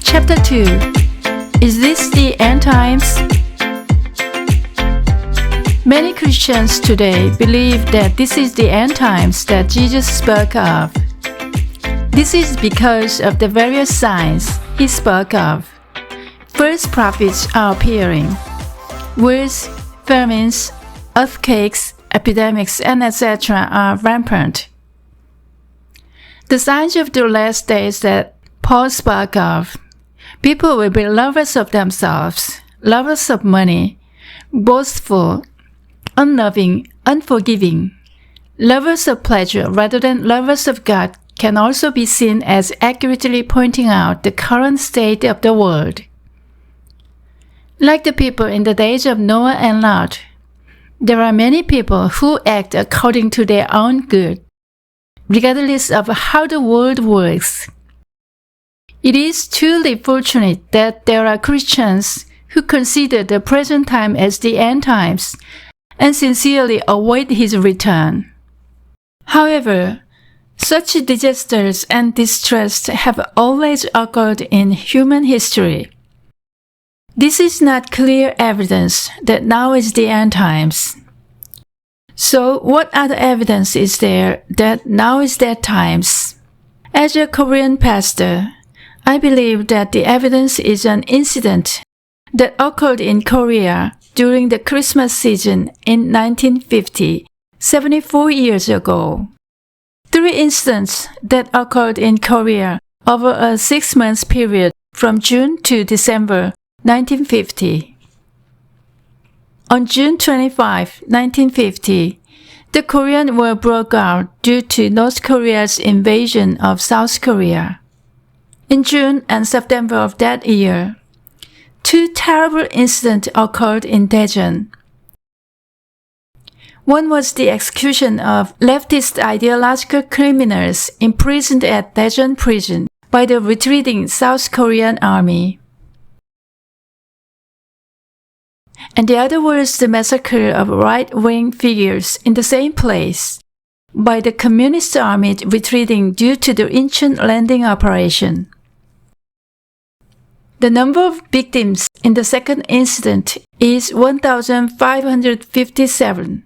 Chapter 2. Is this the end times? Many Christians today believe that this is the end times that Jesus spoke of. This is because of the various signs he spoke of. False prophets are appearing. Wars, famines, earthquakes, epidemics, and etc. are rampant. The signs of the last days that Paul spoke of. People will be lovers of themselves, lovers of money, boastful, unloving, unforgiving, lovers of pleasure rather than lovers of God can also be seen as accurately pointing out the current state of the world. Like the people in the days of Noah and Lot, there are many people who act according to their own good, regardless of how the world works. It is truly fortunate that there are Christians who consider the present time as the end times and sincerely await his return. However, such disasters and distress have always occurred in human history. This is not clear evidence that now is the end times. So, what other evidence is there that now is that times? As a Korean pastor, I believe that the evidence is an incident that occurred in Korea during the Christmas season in 1950, 74 years ago. 3 incidents that occurred in Korea over a 6-month period from June to December 1950. On June 25, 1950, the Korean War broke out due to North Korea's invasion of South Korea. In June and September of that year, 2 terrible incidents occurred in Daejeon. One was the execution of leftist ideological criminals imprisoned at Daejeon prison by the retreating South Korean army. And the other was the massacre of right-wing figures in the same place by the Communist army retreating due to the Incheon landing operation. The number of victims in the second incident is 1,557,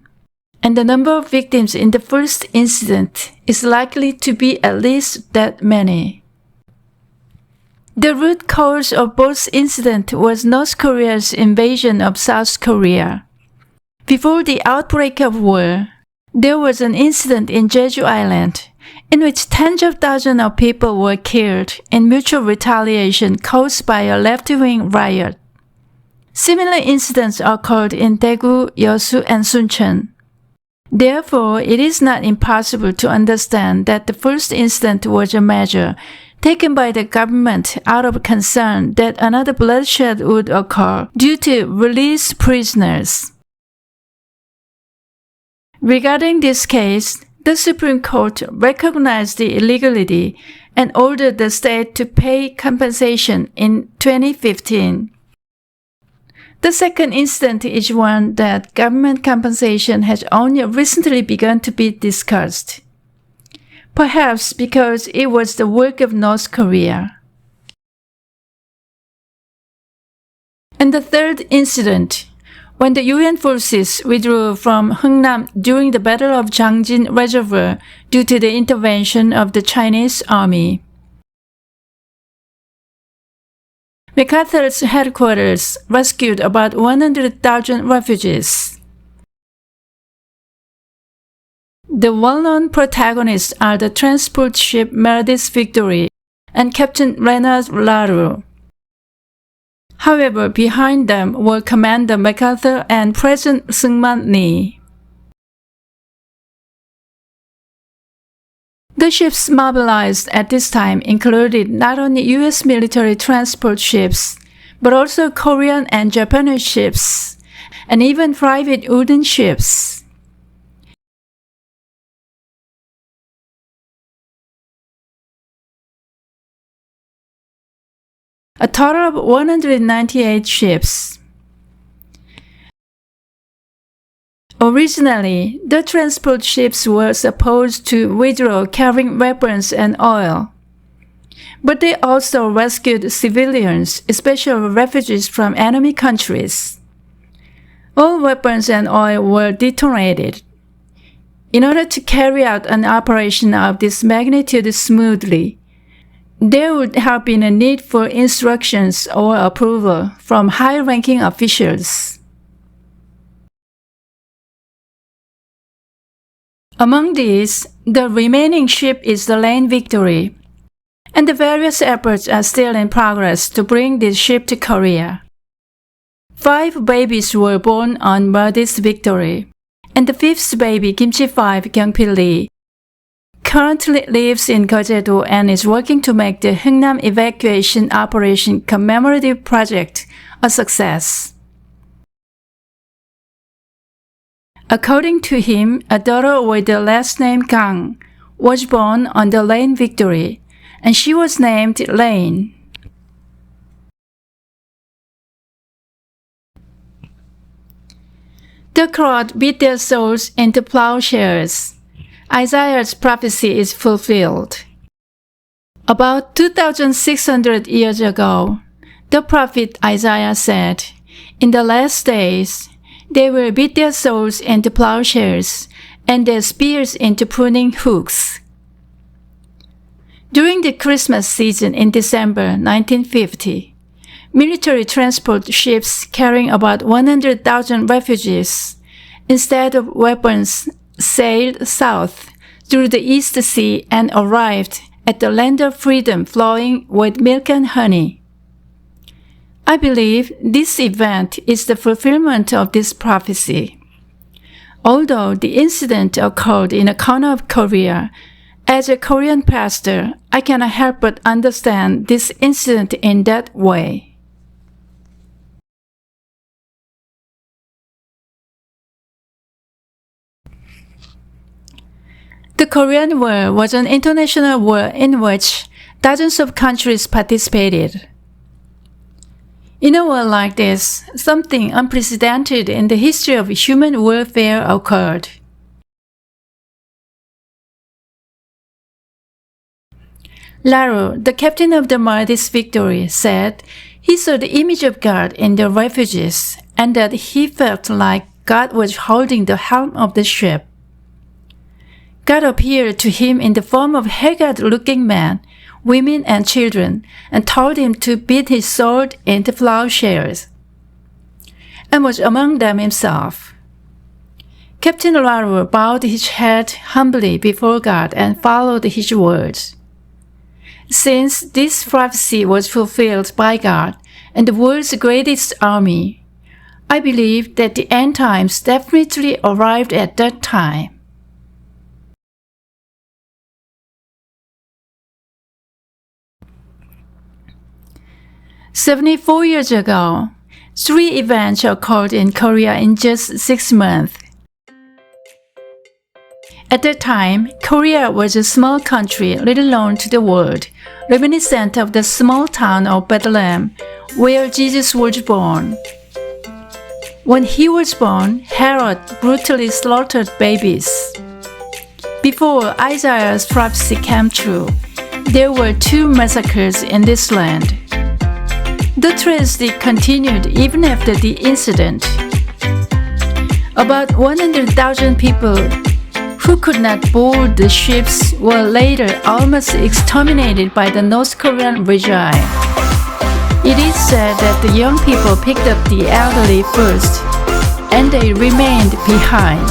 and the number of victims in the first incident is likely to be at least that many. The root cause of both incidents was North Korea's invasion of South Korea. Before the outbreak of war, there was an incident in Jeju Island in which tens of thousands of people were killed in mutual retaliation caused by a left-wing riot. Similar incidents occurred in Daegu, Yeosu, and Suncheon. Therefore, it is not impossible to understand that the first incident was a measure taken by the government out of concern that another bloodshed would occur due to released prisoners. Regarding this case, the Supreme Court recognized the illegality and ordered the state to pay compensation in 2015. The second incident is one that government compensation has only recently begun to be discussed, perhaps because it was the work of North Korea. And the third incident, when the UN forces withdrew from Hungnam during the Battle of Jangjin Reservoir due to the intervention of the Chinese army. MacArthur's headquarters rescued about 100,000 refugees. The well-known protagonists are the transport ship Meredith's Victory and Captain Leonard Laru. However, behind them were Commander MacArthur and President Seung-won. The ships mobilized at this time included not only U.S. military transport ships, but also Korean and Japanese ships, and even private wooden ships. A total of 198 ships. Originally, the transport ships were supposed to withdraw carrying weapons and oil. But they also rescued civilians, especially refugees from enemy countries. All weapons and oil were detonated. In order to carry out an operation of this magnitude smoothly, there would have been a need for instructions or approval from high-ranking officials. Among these, the remaining ship is the Lane Victory, and the various efforts are still in progress to bring this ship to Korea. 5 babies were born on this Victory, and the 5th baby, Kimchi 5 Kyungpil Lee, currently lives in Jeojedo and is working to make the Hungnam Evacuation Operation commemorative project a success. According to him, a daughter with the last name Kang was born on the Lane Victory, and she was named Lane. The crowd beat their souls into plowshares. Isiah's prophecy is fulfilled. About 2,600 years ago, the prophet Isiah said, "In the last days, they will beat their souls into plowshares and their spears into pruning hooks." During the Christmas season in December 1950, military transport ships carrying about 100,000 refugees, instead of weapons, sailed south through the East Sea and arrived at the land of freedom flowing with milk and honey. I believe this event is the fulfillment of this prophecy. Although the incident occurred in a corner of Korea, as a Korean pastor, I cannot help but understand this incident in that way. The Korean War was an international war in which dozens of countries participated. In a war like this, something unprecedented in the history of human warfare occurred. Laru, the captain of the Maldives Victory, said he saw the image of God in the refugees and that he felt like God was holding the helm of the ship. God appeared to him in the form of haggard-looking men, women, and children, and told him to beat his sword into plowshares, and was among them himself. Captain Laru bowed his head humbly before God and followed his words. Since this prophecy was fulfilled by God and the world's greatest army, I believe that the end times definitely arrived at that time. "74 years ago, 3 events occurred in Korea in just 6 months. At that time, Korea was a small country little known to the world, reminiscent of the small town of Bethlehem, where Jesus was born. When he was born, Herod brutally slaughtered babies. Before Isaiah's prophecy came true, there were 2 massacres in this land. The tragedy continued even after the incident. About 100,000 people who could not board the ships were later almost exterminated by the North Korean regime. It is said that the young people picked up the elderly first, and they remained behind.